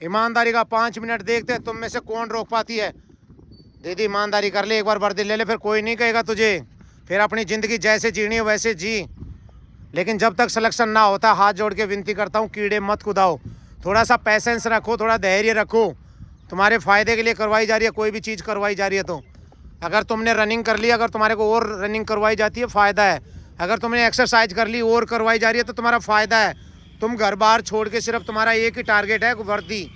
ईमानदारी का 5 मिनट देखते हैं तुम में से कौन रोक पाती है। दीदी ईमानदारी कर ले, एक बार वर्दी ले ले, फिर कोई नहीं कहेगा तुझे। फिर अपनी ज़िंदगी जैसे जीनी है वैसे जी, लेकिन जब तक सिलेक्शन ना होता हाथ जोड़ के विनती करता हूँ कीड़े मत कुदाओ। थोड़ा सा पैसेंस रखो, थोड़ा धैर्य रखो। तुम्हारे फ़ायदे के लिए करवाई जा रही है, कोई भी चीज़ करवाई जा रही है तो अगर तुमने रनिंग कर ली, अगर तुम्हारे को और रनिंग करवाई जाती है फ़ायदा है। अगर तुमने एक्सरसाइज कर ली और करवाई जा रही है तो तुम्हारा फ़ायदा है। तुम घर बार छोड़ के सिर्फ तुम्हारा एक ही टारगेट है वर्दी।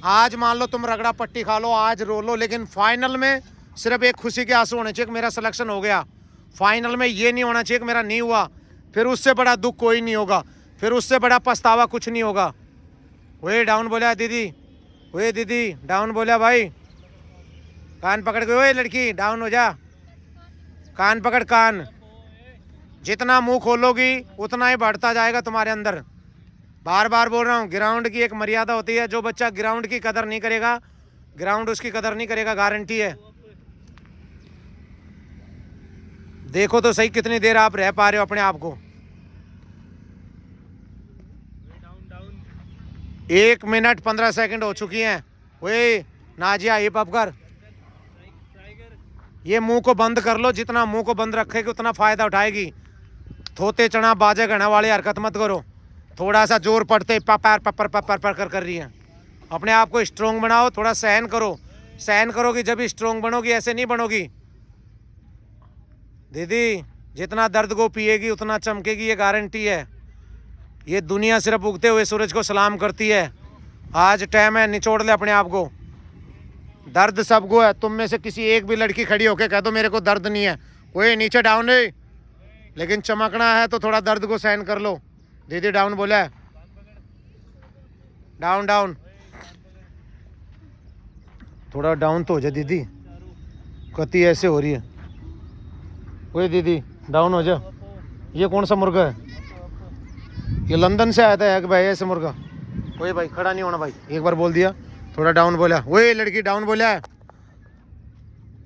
आज मान लो तुम रगड़ा पट्टी खा लो, आज रो लो, लेकिन फाइनल में सिर्फ एक खुशी के आंसू होने चाहिए कि मेरा सिलेक्शन हो गया। फाइनल में ये नहीं होना चाहिए कि मेरा नहीं हुआ। फिर उससे बड़ा दुख कोई नहीं होगा, फिर उससे बड़ा पछतावा कुछ नहीं होगा। वही डाउन बोला दीदी, वही दीदी डाउन बोला भाई, कान पकड़ के ओए लड़की डाउन हो जा, कान पकड़ कान। जितना मुंह खोलोगी उतना ही बढ़ता जाएगा तुम्हारे अंदर। बार बार बोल रहा हूँ, ग्राउंड की एक मर्यादा होती है। जो बच्चा ग्राउंड की कदर नहीं करेगा, ग्राउंड उसकी कदर नहीं करेगा, गारंटी है। देखो तो सही कितनी देर आप रह पा रहे हो अपने आप को। 1 मिनट 15 सेकंड हो चुकी हैं। वही नाजिया हिप अप कर, ये मुंह को बंद कर लो। जितना मुंह को बंद रखेगी उतना फायदा उठाएगी। थोते चना बाजे गणा वाली हरकत मत करो। थोड़ा सा जोर पड़ते पैर पपर पपर पर कर रही है। अपने आप को स्ट्रोंग बनाओ, थोड़ा सहन करो। सहन करोगी जब स्ट्रोंग बनोगी, ऐसे नहीं बनोगी। दीदी जितना दर्द को पिएगी उतना चमकेगी, ये गारंटी है। ये दुनिया सिर्फ उगते हुए सूरज को सलाम करती है। आज टाइम है, निचोड़ ले अपने आप को। दर्द सबको है। तुम में से किसी एक भी लड़की खड़ी होके कह दो मेरे को दर्द नहीं है, कोई नीचे डाउन है, लेकिन चमकना है तो थोड़ा दर्द को सहन कर लो। दीदी डाउन बोला है, डाउन डाउन, थोड़ा डाउन तो हो जाए दीदी, कति ऐसे हो रही है। वही दीदी डाउन हो जा। ये कौन सा मुर्गा है? ये लंदन से आया था भाई ऐसे मुर्गा। वही भाई खड़ा नहीं होना भाई, एक बार बोल दिया। थोड़ा डाउन बोला। वही लड़की डाउन बोला है,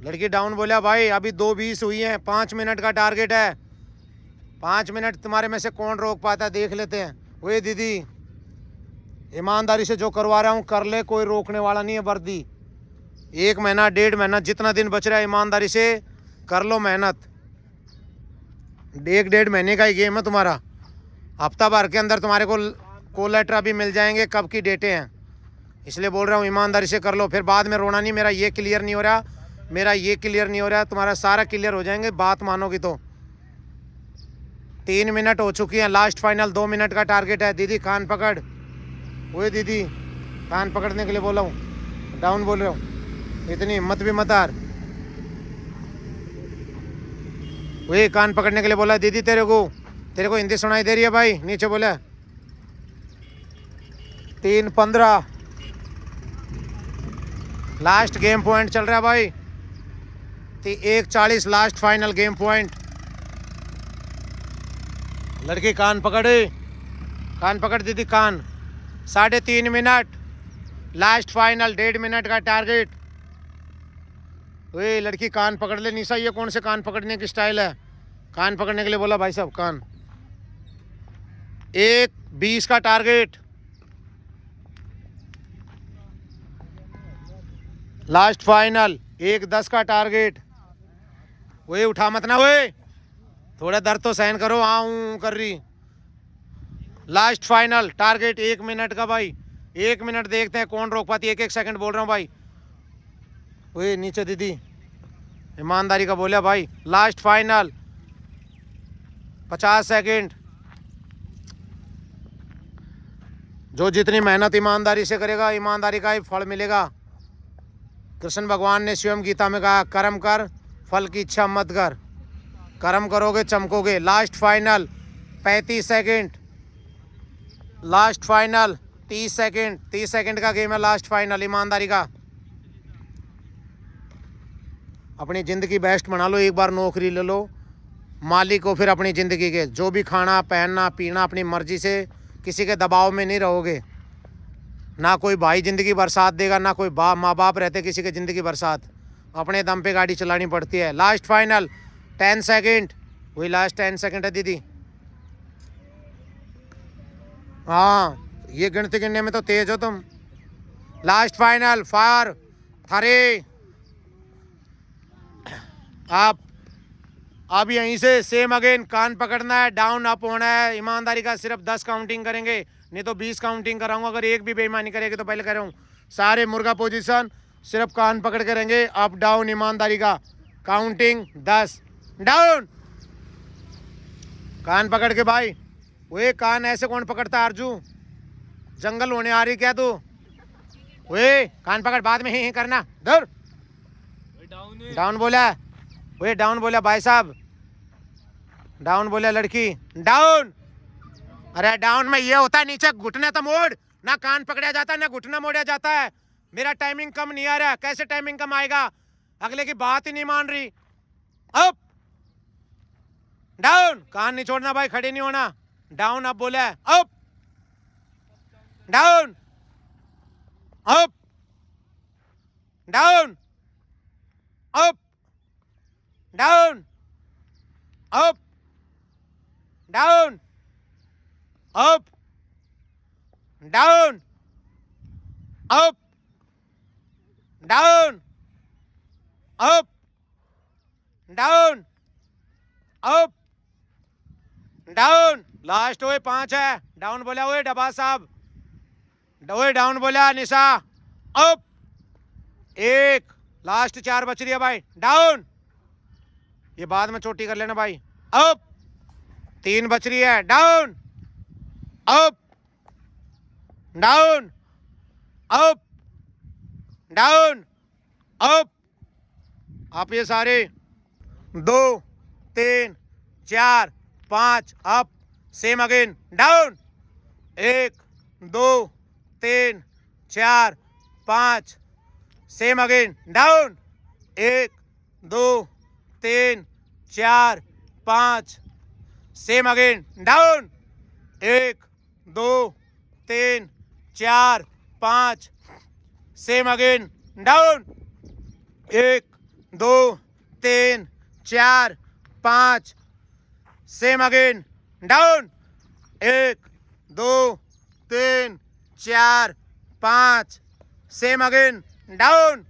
लड़की डाउन बोला भाई। अभी 2:20 हुई है, 5 मिनट का टारगेट है। 5 मिनट तुम्हारे में से कौन रोक पाता है, देख लेते हैं। वही दीदी ईमानदारी से जो करवा रहा हूँ कर ले, कोई रोकने वाला नहीं है वर्दी। 1 महीना 1.5 महीना जितना दिन बच रहा है ईमानदारी से कर लो मेहनत। 1-1.5 महीने का ही गेम है तुम्हारा। हफ्ता भर के अंदर तुम्हारे को कॉल लेटर भी मिल जाएंगे कब की डेटें हैं। इसलिए बोल रहा हूँ ईमानदारी से कर लो, फिर बाद में रोना नहीं मेरा ये क्लियर नहीं हो रहा, मेरा ये क्लियर नहीं हो रहा। तुम्हारा सारा क्लियर हो जाएंगे, बात मानोगी तो। 3 मिनट हो चुकी हैं, लास्ट फाइनल 2 मिनट का टारगेट है। दीदी कान पकड़, वही दीदी कान पकड़ने के लिए बोला हूँ, डाउन बोल रहा हूँ, इतनी हिम्मत भी मत हार। वही कान पकड़ने के लिए बोला। दीदी तेरे को हिंदी सुनाई दे रही है भाई? नीचे बोला 3:15 लास्ट गेम पॉइंट चल रहा है भाई। 1:40 लास्ट फाइनल गेम पॉइंट। लड़की कान पकड़े, कान पकड़ दीदी कान। 3.5 मिनट लास्ट फाइनल, 1.5 मिनट का टारगेट। वही लड़की कान पकड़ ले। निशा ये कौन से कान पकड़ने की स्टाइल है? कान पकड़ने के लिए बोला भाई साहब, कान। 1:20 का टारगेट, लास्ट फाइनल 1:10 का टारगेट। वही उठा मत ना, वही थोड़ा दर्द तो सहन करो। हाँ कर रही। लास्ट फाइनल टारगेट 1 मिनट का भाई। 1 मिनट देखते हैं कौन रोक पाती है। 1-1 सेकंड बोल रहा हूँ भाई। वही नीचे दीदी ईमानदारी का बोला भाई। Last final 50 second. जो जितनी मेहनत ईमानदारी से करेगा ईमानदारी का ही फल मिलेगा। कृष्ण भगवान ने स्वयं गीता में कहा, कर्म कर फल की इच्छा मत कर। कर्म करोगे चमकोगे। Last final 35 second, last final 30 second. 30 second का गेम है लास्ट फाइनल ईमानदारी का। अपनी ज़िंदगी बेस्ट बना लो। एक बार नौकरी ले लो, मालिक हो फिर अपनी ज़िंदगी के। जो भी खाना पहनना पीना अपनी मर्जी से, किसी के दबाव में नहीं रहोगे। ना कोई भाई ज़िंदगी भर साथ देगा, ना कोई माँ बाप रहते किसी के ज़िंदगी भर साथ। अपने दम पे गाड़ी चलानी पड़ती है। Last final 10 second. वही लास्ट 10 सेकंड है दीदी। हाँ ये गिनती गिनने में तो तेज हो तुम। Last final 4 3। आप अब यहीं से सेम अगेन कान पकड़ना है, डाउन अप होना है। ईमानदारी का सिर्फ 10 काउंटिंग करेंगे, नहीं तो 20 काउंटिंग कराऊंगा। अगर एक भी बेईमानी करेगी तो पहले कह रहा हूँ सारे मुर्गा पोजीशन सिर्फ कान पकड़ के रहेंगे। अप डाउन ईमानदारी का काउंटिंग 10 डाउन। कान पकड़ के भाई। वे कान ऐसे कौन पकड़ता है आरजू? जंगल होने आ रही क्या तू? वे कान पकड़, बाद में ही करना। दर डाउन बोला, वे डाउन बोला भाई साहब, डाउन बोला लड़की, डाउन। अरे डाउन में ये होता है नीचे घुटने तो मोड़, ना कान पकड़ा जाता है ना घुटना मोड़ा जाता है। मेरा टाइमिंग कम नहीं आ रहा। कैसे टाइमिंग कम आएगा? अगले की बात ही नहीं मान रही। अप डाउन, कान नहीं छोड़ना भाई, खड़े नहीं होना। डाउन अप बोला है, up down up down up down up down up down up down up down up down. Last हुए 5 है। डाउन बोला हुए डबा साहब, ओए डाउन बोला निशा, अप 1। लास्ट 4 बच रही है भाई, डाउन। ये बाद में चोटी कर लेना भाई। अप 3 बच रही है, down up down up down up. आप ये सारे 2 3 4 5 up, same again down. 1 2 3 4 5, same again down. 1 2 3 4 5, same again down. 1 2 3 4 5, same again down. 1 2 3 4 5, same again down. 1 2 3 4 5, same again down.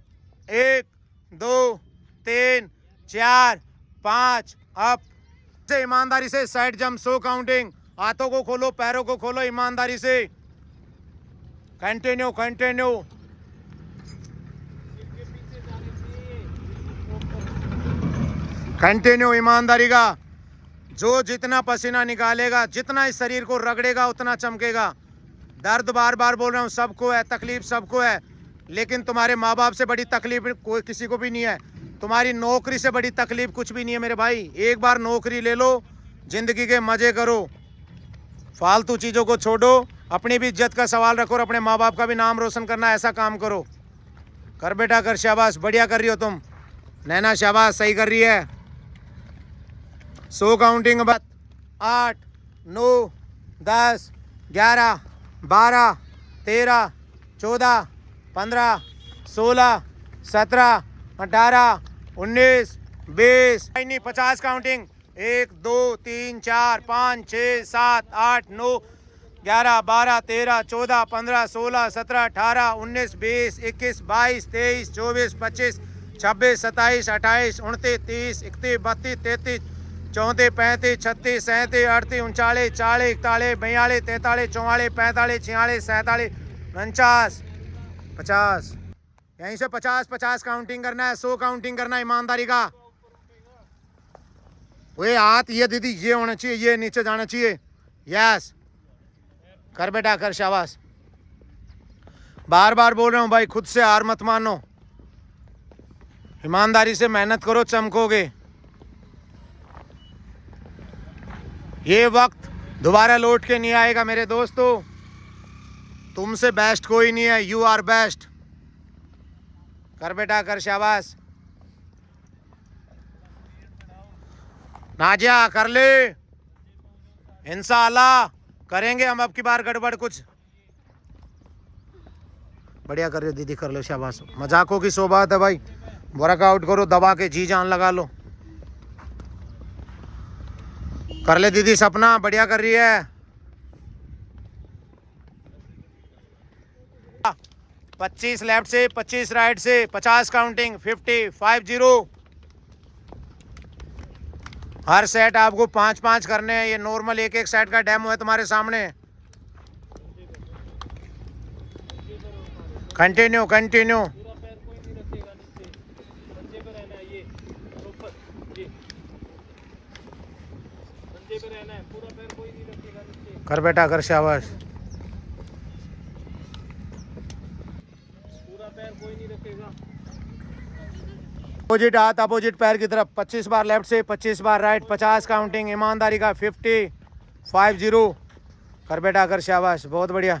1 2 3 4 5 up. से ईमानदारी से साइड जंप 100 काउंटिंग। हाथों को खोलो, पैरों को खोलो ईमानदारी से। Continue continue. कंटिन्यू ईमानदारी का। जो जितना पसीना निकालेगा, जितना इस शरीर को रगड़ेगा उतना चमकेगा। दर्द बार बार बोल रहा हूँ सबको है, तकलीफ सबको है, लेकिन तुम्हारे माँ बाप से बड़ी तकलीफ कोई किसी को भी नहीं है। तुम्हारी नौकरी से बड़ी तकलीफ कुछ भी नहीं है मेरे भाई। एक बार नौकरी ले लो, जिंदगी के मजे करो, फालतू चीज़ों को छोड़ो, अपनी भी इज्जत का सवाल रखो और अपने माँ बाप का भी नाम रोशन करना, ऐसा काम करो। कर बेटा कर, शाबाश, बढ़िया कर रही हो तुम। नैना शाबाश, सही कर रही है। 100 काउंटिंग बाद 8 9 10 11 12 13 14 15 16 17 18 19 20। नहीं 50 काउंटिंग। 1 2 3 4 5 6 7 8 9 11 12 13 14 15 16 17 18 19 20 21 22 23 24 25 26 27 28 29 30 31 32 33 34 35 36 37 38 39 40 41 42 43 44 45 46 47 49 50। यहीं से 50 काउंटिंग करना है, 100 काउंटिंग करना है ईमानदारी का। वे हाथ ये दीदी ये होना चाहिए, ये नीचे जाना चाहिए। यस, कर बेटा कर, शाबाश। बार बार बोल रहा हूँ भाई, खुद से हार मत मानो, ईमानदारी से मेहनत करो, चमकोगे। ये वक्त दोबारा लौट के नहीं आएगा मेरे दोस्तों। तुमसे बेस्ट कोई नहीं है, यू आर बेस्ट। कर बेटा कर, शाबाश। नाजिया कर ले, इंशाअल्लाह करेंगे हम अब की बार गड़बड़ कुछ। बढ़िया कर रहे हो दीदी, कर लो, शाबाश। मजाकों की सो बात है भाई, वर्कआउट करो, दबा के जी जान लगा लो। कर ले दीदी, सपना बढ़िया कर रही है। 25 लेफ्ट से, 25 राइट से, 50 काउंटिंग, 50, 50। हर सेट आपको 5-5 करने हैं। ये नॉर्मल एक एक सेट का डेमो है तुम्हारे सामने। Continue continue. कर बेटा कर, शाबाश। अपोजिट हाथ अपोजिट पैर की तरफ। 25 बार लेफ्ट से, 25 बार राइट, 50 काउंटिंग ईमानदारी का, 50, 50। कर बेटा कर, शाबाश, बहुत बढ़िया।